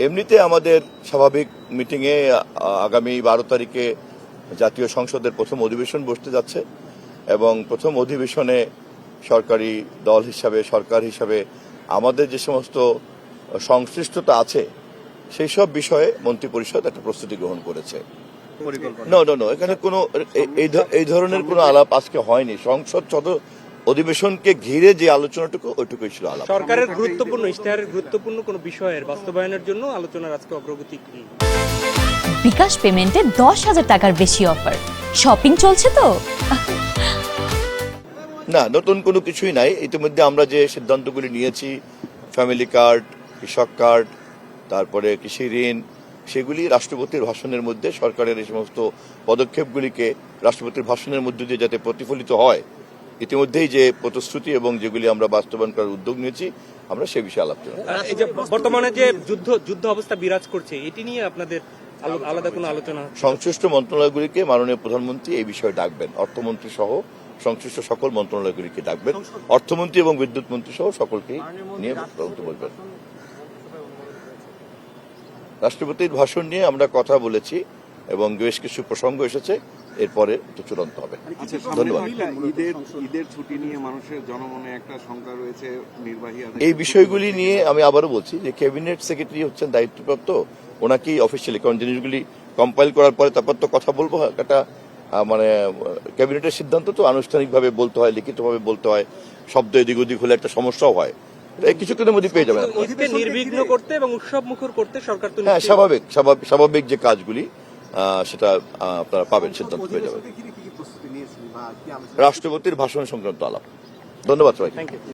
এমনিতে আমাদের স্বাভাবিক মিটিংয়ে আগামী 12 তারিখে জাতীয় সংসদের প্রথম অধিবেশন বসতে যাচ্ছে এবং প্রথম অধিবেশনে সরকারি দল হিসাবে সরকার হিসাবে আমাদের যে সমস্ত সংশ্লিষ্টতা আছে সেই সব বিষয়ে মন্ত্রিপরিষদ একটা প্রস্তুতি গ্রহণ করেছে। নো এখানে কোনো এই ধরনের কোনো আলাপ আজকে হয়নি। সংসদ অধিবেশনকে ঘিরে যে আলোচনাটুকু ওইটুকুই ছিল আলাপ। সরকারের গুরুত্বপূর্ণ ইশতেহারের গুরুত্বপূর্ণ কোনো বিষয়ের বাস্তবায়নের জন্য আলোচনার আজকে অগ্রগতি কি? বিকাশ পেমেন্টে 10,000 টাকার বেশি অফার, শপিং চলছে তো। না, নতুন কোনো কিছুই নাই। ইতিমধ্যে আমরা যে সিদ্ধান্তগুলি নিয়েছি, ফ্যামিলি কার্ড, কৃষক কার্ড, তারপরে কৃষি ঋণ, সেগুলি রাষ্ট্রপতির ভাষণের মধ্যে সরকারের এই সমস্ত পদক্ষেপগুলিকে রাষ্ট্রপতির ভাষণের মধ্যে দিয়ে যাতে প্রতিফলিত হয়, ইতিমধ্যেই যে প্রতিশ্রুতি এবং যেগুলি আমরা বাস্তবায়ন করার উদ্যোগ নিয়েছি আমরা সে বিষয়ে আলাপ করব। এই যে বর্তমানে যে যুদ্ধ অবস্থা বিরাজ করছে, এটি নিয়ে আপনাদের আলাদা কোনো আলোচনা? সংশ্লিষ্ট মন্ত্রণালয়গুলিকে মাননীয় প্রধানমন্ত্রী এই বিষয়ে ডাকবেন, অর্থমন্ত্রী সহ সংশ্লিষ্ট সকল মন্ত্রণালয়গুলিকে ডাকবেন, অর্থমন্ত্রী এবং বিদ্যুৎ মন্ত্রী সহ সকলকেই নিয়ে বলবেন। রাষ্ট্রপতির ভাষণ নিয়ে আমরা কথা বলেছি এবং বেশ কিছু প্রসঙ্গ এসেছে, এরপরে তো চূড়ান্ত হবে। ধন্যবাদ। ঈদের ছুটি নিয়ে মানুষের জনমনে একটা শঙ্কা রয়েছে, নির্বাহী এই বিষয়গুলি নিয়ে আমি আবারও বলছি যে ক্যাবিনেট সেক্রেটারি হচ্ছেন দায়িত্বপ্রাপ্ত, ওনাকেই অফিসিয়ালি কারণ জিনিসগুলি কম্পাইল করার পরে তারপর তো কথা বলবো। একটা মানে ক্যাবিনেটের সিদ্ধান্ত তো আনুষ্ঠানিকভাবে বলতে হয়, লিখিতভাবে বলতে হয়, শব্দ এদিক ওদিক হলে একটা সমস্যাও হয়। এই কিছুক্ষণের মধ্যে পেয়ে যাবেন। ঈদকে নির্বিঘ্ন করতে এবং উৎসব মুখর করতে সরকার তো হ্যাঁ, স্বাভাবিক যে কাজগুলি সেটা আপনারা পাবেন, সিদ্ধান্ত পেয়ে যাবেন। রাষ্ট্রপতির ভাষণ সংক্রান্ত আলাপ। ধন্যবাদ সবাইকে।